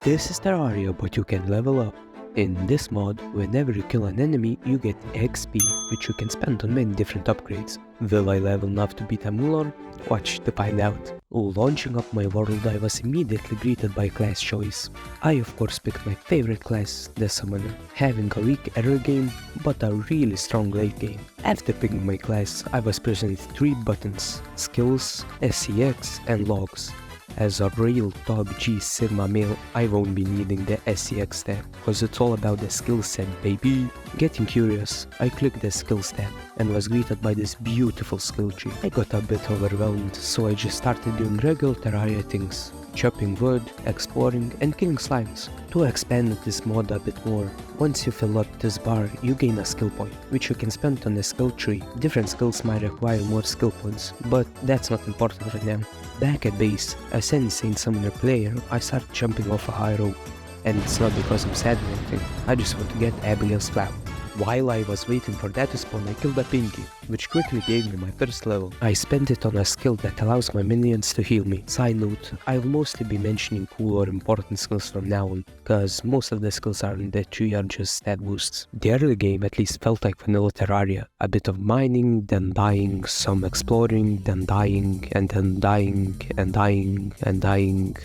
This is Terraria, but you can level up. In this mod, whenever you kill an enemy, you get XP, which you can spend on many different upgrades. Will I level enough to beat a Muller? Watch to find out. Launching up my world, I was immediately greeted by class choice. I of course picked my favorite class, the Summoner, having a weak early game, but a really strong late game. After picking my class, I was presented 3 buttons: Skills, SCX and Logs. As a real top G Sigma male, I won't be needing the SCX tab, cause it's all about the skill set, baby. Getting curious, I clicked the skills tab and was greeted by this beautiful skill tree. I got a bit overwhelmed, so I just started doing regular Terraria things. Chopping wood, exploring and killing slimes. To expand this mod a bit more, once you fill up this bar, you gain a skill point, which you can spend on the skill tree. Different skills might require more skill points, but that's not important right now. Back at base, as any Saint Summoner player, I start jumping off a high rope. And it's not because I'm sad or anything, I just want to get Abigail's flower. While I was waiting for that to spawn, I killed a Pinky, which quickly gave me my first level. I spent it on a skill that allows my minions to heal me. Side note, I'll mostly be mentioning cool or important skills from now on, cause most of the skills in the tree are just stat boosts. The early game at least felt like vanilla Terraria. A bit of mining, then dying, some exploring, then dying, and then dying, and dying, and dying.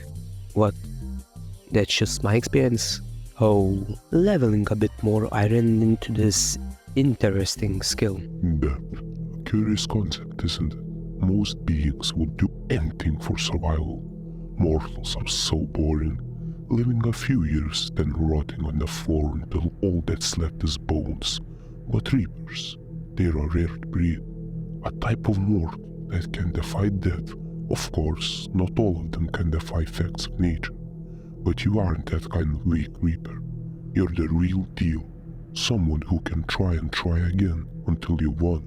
What? That's just my experience? Oh, leveling a bit more, I ran into this interesting skill. That curious concept, isn't it? Most beings would do anything for survival. Mortals are so boring, living a few years then rotting on the floor until all that's left is bones. But reapers, they're a rare breed, a type of mortal that can defy death. Of course, not all of them can defy facts of nature. But you aren't that kind of weak reaper. You're the real deal. Someone who can try and try again until you won.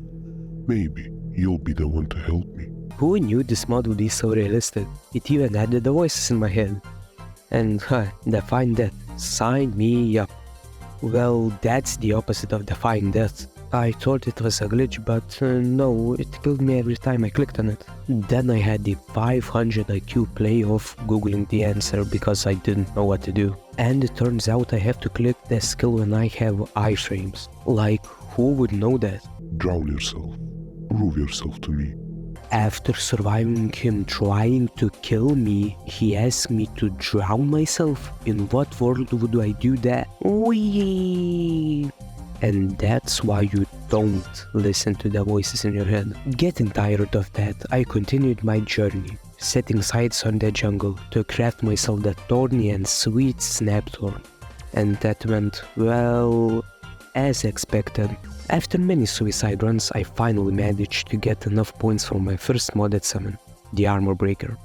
Maybe you'll be the one to help me. Who knew this mod would be so realistic? It even added the voices in my head. And defying death. Sign me up. Well, that's the opposite of defying death. I thought it was a glitch, but no, it killed me every time I clicked on it. Then I had the 500 IQ play of googling the answer because I didn't know what to do. And it turns out I have to click the skill when I have iframes. Like, who would know that? Drown yourself. Prove yourself to me. After surviving him trying to kill me, he asked me to drown myself? In what world would I do that? Wee! And that's why you don't listen to the voices in your head. Getting tired of that, I continued my journey, setting sights on the jungle to craft myself the thorny and sweet snapthorn. And that went, well, as expected. After many suicide runs, I finally managed to get enough points for my first modded summon, the Armor Breaker,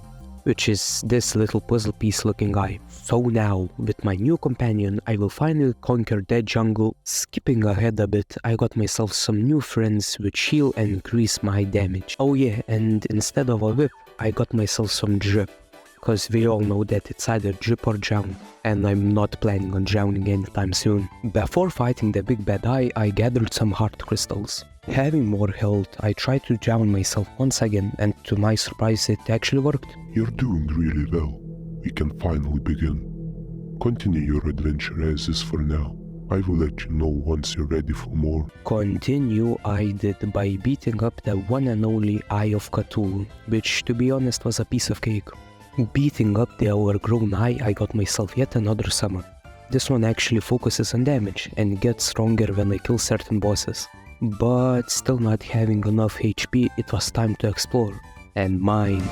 which is this little puzzle piece looking guy. So now, with my new companion, I will finally conquer that jungle. Skipping ahead a bit, I got myself some new friends which heal and increase my damage. Oh yeah, and instead of a whip, I got myself some drip, cause we all know that it's either drip or drown, and I'm not planning on drowning anytime soon. Before fighting the big bad eye, I gathered some heart crystals. Having more health, I tried to drown myself once again, and to my surprise it actually worked. You're doing really well. We can finally begin. Continue your adventure as is for now. I will let you know once you're ready for more. Continue I did by beating up the one and only Eye of Cthulhu, which to be honest was a piece of cake. Beating up the overgrown eye, I got myself yet another summon. This one actually focuses on damage and gets stronger when I kill certain bosses. But still not having enough HP, it was time to explore and mine.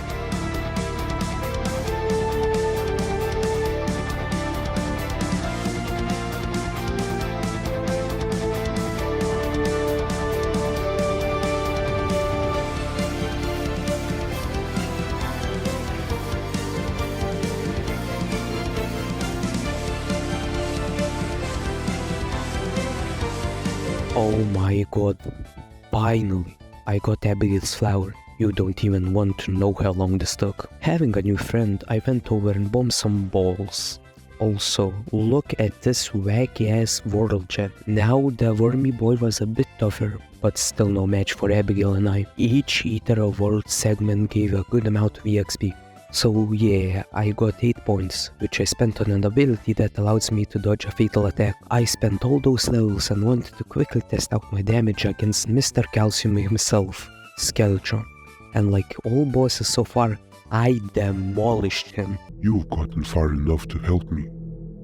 Oh my god, finally, I got Abigail's flower. You don't even want to know how long this took. Having a new friend, I went over and bombed some balls. Also, look at this wacky ass world chat. Now the wormy boy was a bit tougher, but still no match for Abigail and I. Each Eater of World segment gave a good amount of EXP. So yeah, I got 8 points, which I spent on an ability that allows me to dodge a fatal attack. I spent all those levels and wanted to quickly test out my damage against Mr. Calcium himself, Skeletron. And like all bosses so far, I demolished him. You've gotten far enough to help me.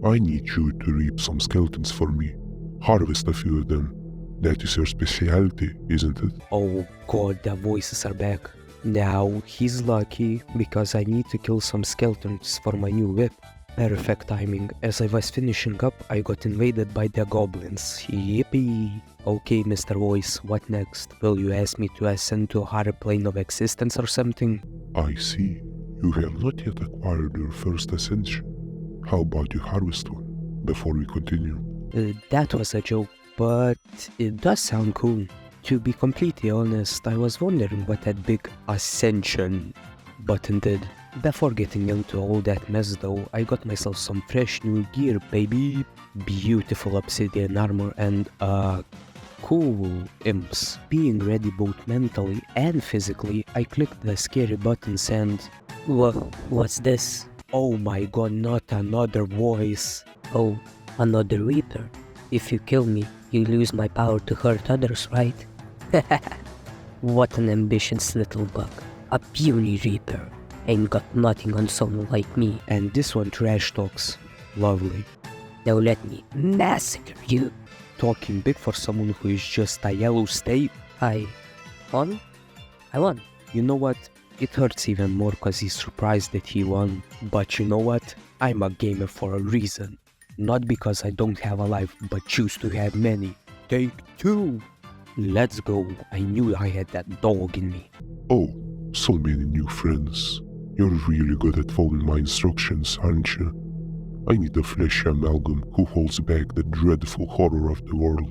I need you to reap some skeletons for me. Harvest a few of them. That is your specialty, isn't it? Oh god, the voices are back. Now he's lucky because I need to kill some skeletons for my new whip. Perfect timing. As I was finishing up, I got invaded by the goblins. Yippee! Okay, Mr. Voice, what next? Will you ask me to ascend to a higher plane of existence or something? I see. You have not yet acquired your first ascension. How about you harvest one before we continue? That was a joke, but it does sound cool. To be completely honest, I was wondering what that big ascension button did. Before getting into all that mess though, I got myself some fresh new gear, baby. Beautiful obsidian armor and cool imps. Being ready both mentally and physically, I clicked the scary buttons and... What's this? Oh my god, not another voice. Oh, another Reaper. If you kill me, you lose my power to hurt others, right? What an ambitious little bug. A puny Reaper. Ain't got nothing on someone like me. And this one trash talks. Lovely. Now let me massacre you. Talking big for someone who is just a yellow state. I won? I won. You know what? It hurts even more cause he's surprised that he won. But you know what? I'm a gamer for a reason. Not because I don't have a life, but choose to have many. Take 2! Let's go. I knew I had that dog in me. Oh, so many new friends. You're really good at following my instructions, aren't you? I need a fleshy amalgam who holds back the dreadful horror of the world.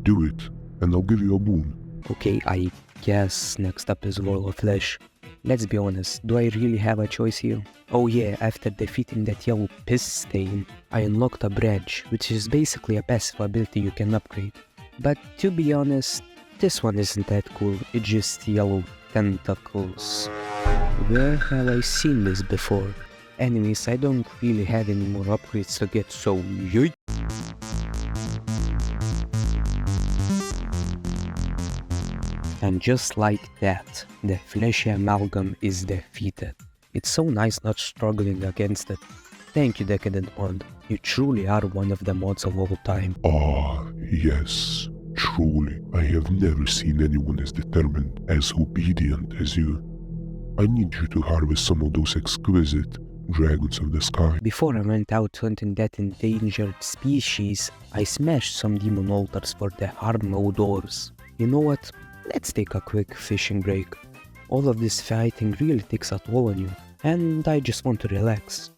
Do it, and I'll give you a boon. Okay, I guess next up is World of Flesh. Let's be honest, do I really have a choice here? Oh yeah, after defeating that yellow piss stain, I unlocked a branch, which is basically a passive ability you can upgrade. But to be honest, this one isn't that cool, it's just yellow tentacles. Where have I seen this before? Anyways, I don't really have any more upgrades to get, so yeet! And just like that, the fleshy amalgam is defeated. It's so nice not struggling against it. Thank you, Decadent Mod. You truly are one of the mods of all time. Ah, yes. Truly, I have never seen anyone as determined, as obedient as you. I need you to harvest some of those exquisite dragons of the sky. Before I went out hunting that endangered species, I smashed some demon altars for the hard mode doors. You know what? Let's take a quick fishing break. All of this fighting really takes a toll on you, and I just want to relax.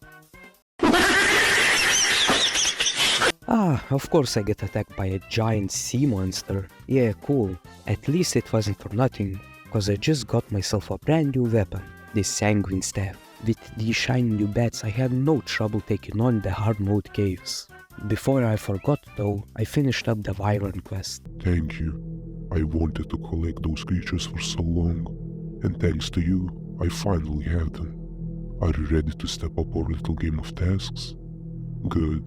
Ah, of course I get attacked by a giant sea monster. Yeah, cool. At least it wasn't for nothing, cause I just got myself a brand new weapon, this sanguine staff. With these shiny new bats I had no trouble taking on the hard mode caves. Before I forgot though, I finished up the Wyvern quest. Thank you. I wanted to collect those creatures for so long, and thanks to you, I finally have them. Are you ready to step up our little game of tasks? Good.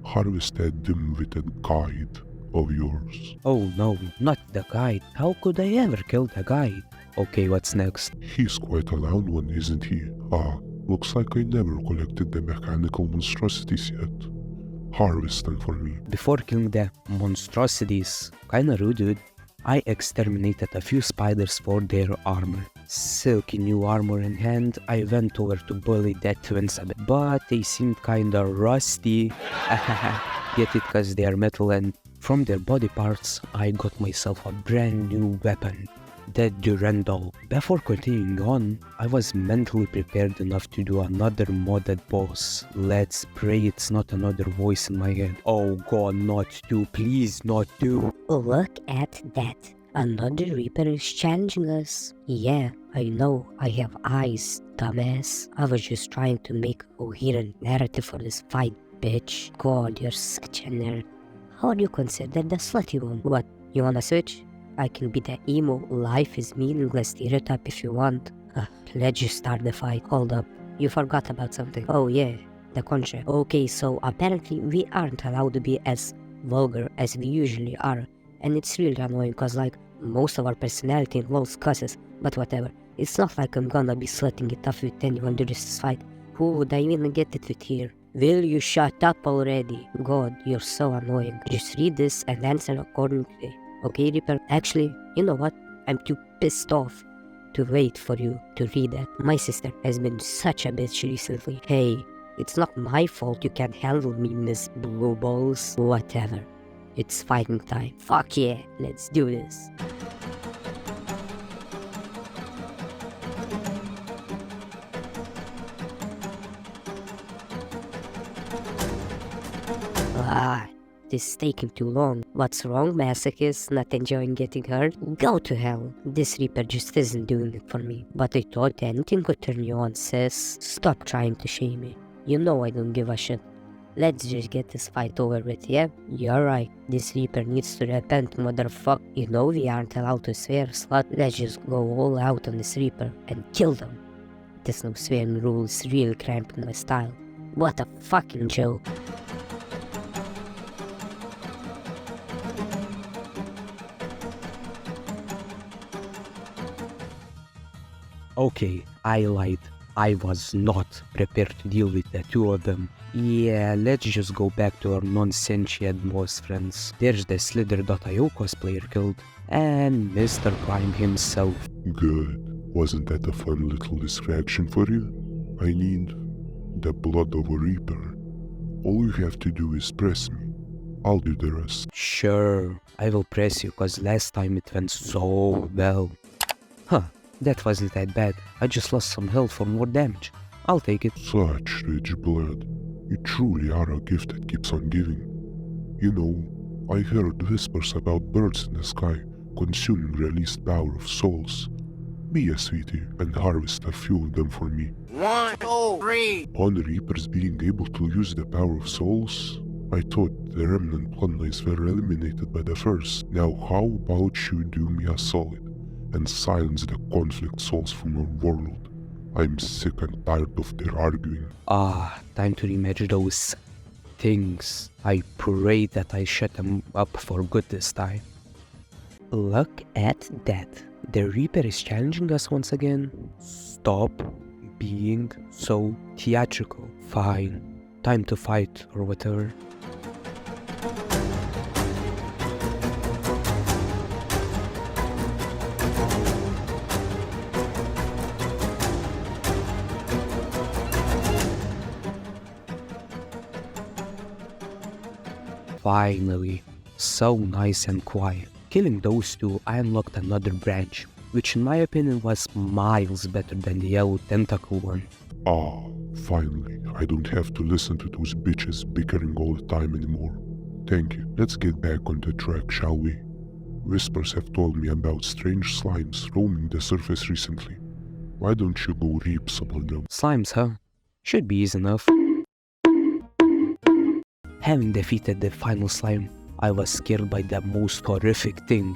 Harvest that dim-witted guide of yours. Oh no, not the guide. How could I ever kill the guide? Okay, what's next? He's quite a loud one, isn't he? Ah, looks like I never collected the mechanical monstrosities yet. Harvest them for me. Before killing the monstrosities, kinda rude dude, I exterminated a few spiders for their armor. Silky new armor in hand, I went over to bully that twins a bit, but they seemed kinda rusty. Get it cause they are metal, and from their body parts, I got myself a brand new weapon, the Durandal. Before continuing on, I was mentally prepared enough to do another modded boss. Let's pray it's not another voice in my head. Oh god, not two, please not two. Look at that. Another Reaper is challenging us. Yeah, I know, I have eyes, dumbass. I was just trying to make a coherent narrative for this fight, bitch. God, you're such a nerd. How do you consider the slutty one? What, you wanna switch? I can be the emo, life is meaningless stereotype if you want. Let's just start the fight. Hold up, you forgot about something. Oh yeah, the contract. Okay, so apparently we aren't allowed to be as vulgar as we usually are, and it's really annoying cause like most of our personality involves cusses, but whatever. It's not like I'm gonna be slutting it off with anyone during this fight. Who would I even get it with here? Will you shut up already? God, you're so annoying. Just read this and answer accordingly. Okay, Reaper? Actually, you know what? I'm too pissed off to wait for you to read that. My sister has been such a bitch recently. Hey, it's not my fault you can't handle me, Miss Blue Balls. Whatever. It's fighting time. Fuck yeah, let's do this. This is taking too long. What's wrong, masochist? Not enjoying getting hurt? Go to hell. This Reaper just isn't doing it for me. But I thought anything could turn you on, sis. Stop trying to shame me. You know I don't give a shit. Let's just get this fight over with, yeah? You're right. This Reaper needs to repent, motherfucker. You know we aren't allowed to swear, slut. Let's just go all out on this Reaper and kill them. This no swearing rule is really cramping my style. What a fucking joke. Okay, I lied. I was not prepared to deal with the two of them. Yeah, let's just go back to our non-sentient most friends. There's the Slither.io cosplayer killed, and Mr. Prime himself. Good. Wasn't that a fun little distraction for you? I need the blood of a Reaper. All you have to do is press me. I'll do the rest. Sure, I will press you, cause last time it went so well. Huh. That wasn't that bad. I just lost some health for more damage. I'll take it. Such rich blood. You truly are a gift that keeps on giving. You know, I heard whispers about birds in the sky consuming released power of souls. Be a sweetie and harvest a few of them for me. 1, 2, 3. On Reapers being able to use the power of souls, I thought the remnant bloodlines were eliminated by the first. Now how about you do me a solid and silence the conflict souls from our world? I'm sick and tired of their arguing. Time to rematch those things. I pray that I shut them up for good this time. Look at that. The Reaper is challenging us once again. Stop being so theatrical. Fine. Time to fight or whatever. Finally, so nice and quiet. Killing those two, I unlocked another branch, which in my opinion was miles better than the yellow tentacle one. Finally, I don't have to listen to those bitches bickering all the time anymore. Thank you. Let's get back on the track, shall we? Whispers have told me about strange slimes roaming the surface recently. Why don't you go reap some of them? Slimes, huh? Should be easy enough. Having defeated the final slime, I was scared by the most horrific thing.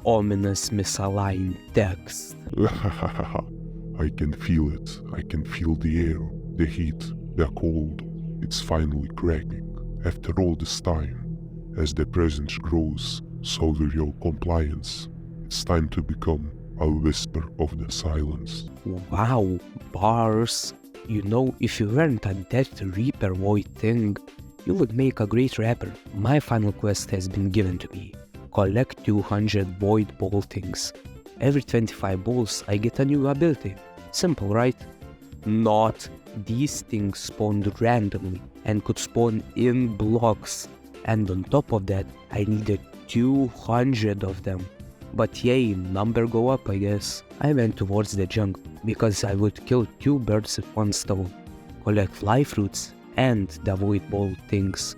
Ominous misaligned text. I can feel it. I can feel the air, the heat, the cold. It's finally cracking. After all this time, as the presence grows, so will your compliance. It's time to become a whisper of the silence. Wow, bars. You know, if you weren't a Death Reaper void thing, you would make a great rapper. My final quest has been given to me. Collect 200 void ball things. Every 25 balls I get a new ability. Simple, right? Not. These things spawned randomly and could spawn in blocks. And on top of that, I needed 200 of them. But yay, number go up, I guess. I went towards the jungle because I would kill 2 birds with 1 stone. Collect fly fruits and the void ball things.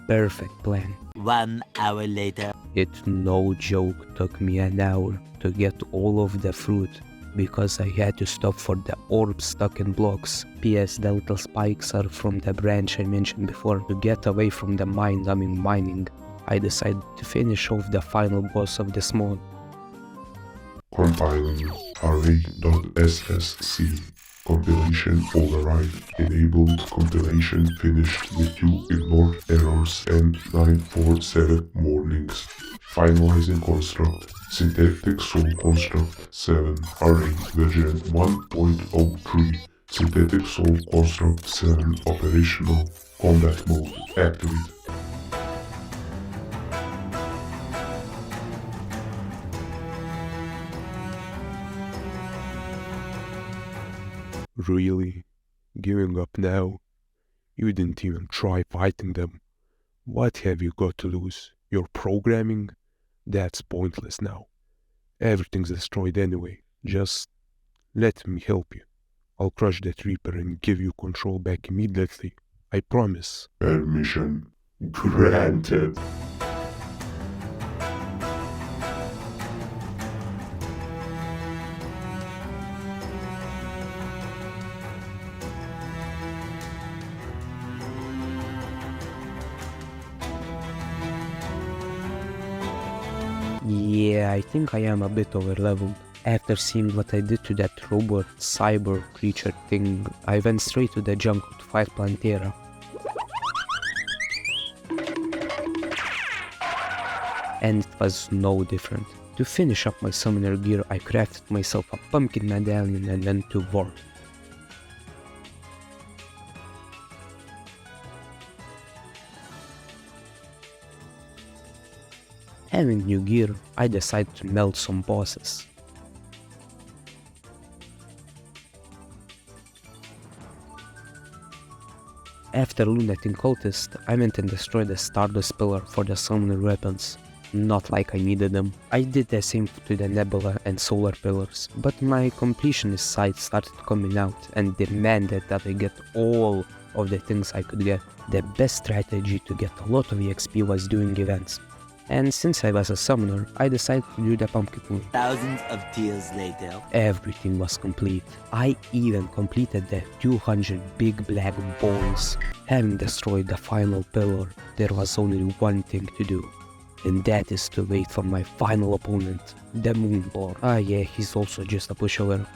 Perfect plan. 1 hour later. It no joke took me an hour to get all of the fruit because I had to stop for the orbs stuck in blocks. P.S. the little spikes are from the branch I mentioned before. To get away from the mining, I decided to finish off the final boss of this mod. Compiling array.ssc. Compilation override enabled. Compilation finished with you ignored errors and 947 warnings. Finalizing construct. Syntactic soul construct 7 array version 1.03. Synthetic soul construct 7 operational. Combat mode activate. Really? Giving up now? You didn't even try fighting them. What have you got to lose? Your programming? That's pointless now. Everything's destroyed anyway. Just let me help you. I'll crush that Reaper and give you control back immediately. I promise. Permission granted. Yeah, I think I am a bit overleveled. After seeing what I did to that robot cyber creature thing, I went straight to the jungle to fight Plantera. And it was no different. To finish up my summoner gear, I crafted myself a pumpkin medallion and went to war. Having new gear, I decided to melt some bosses. After lunating cultist, I went and destroyed the Stardust Pillar for the summoner weapons. Not like I needed them. I did the same to the Nebula and Solar Pillars, but my completionist side started coming out and demanded that I get all of the things I could get. The best strategy to get a lot of EXP was doing events. And since I was a summoner, I decided to do the pumpkin moon. Thousands of tears later. Everything was complete. I even completed the 200 big black balls. Having destroyed the final pillar, there was only one thing to do. And that is to wait for my final opponent, the Moon Lord. Ah yeah, he's also just a pushover.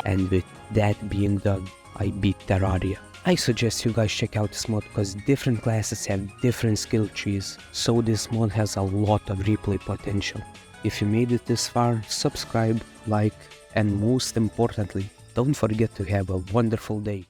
And with that being done, I beat Terraria. I suggest you guys check out this mod because different classes have different skill trees, so this mod has a lot of replay potential. If you made it this far, subscribe, like, and most importantly, don't forget to have a wonderful day.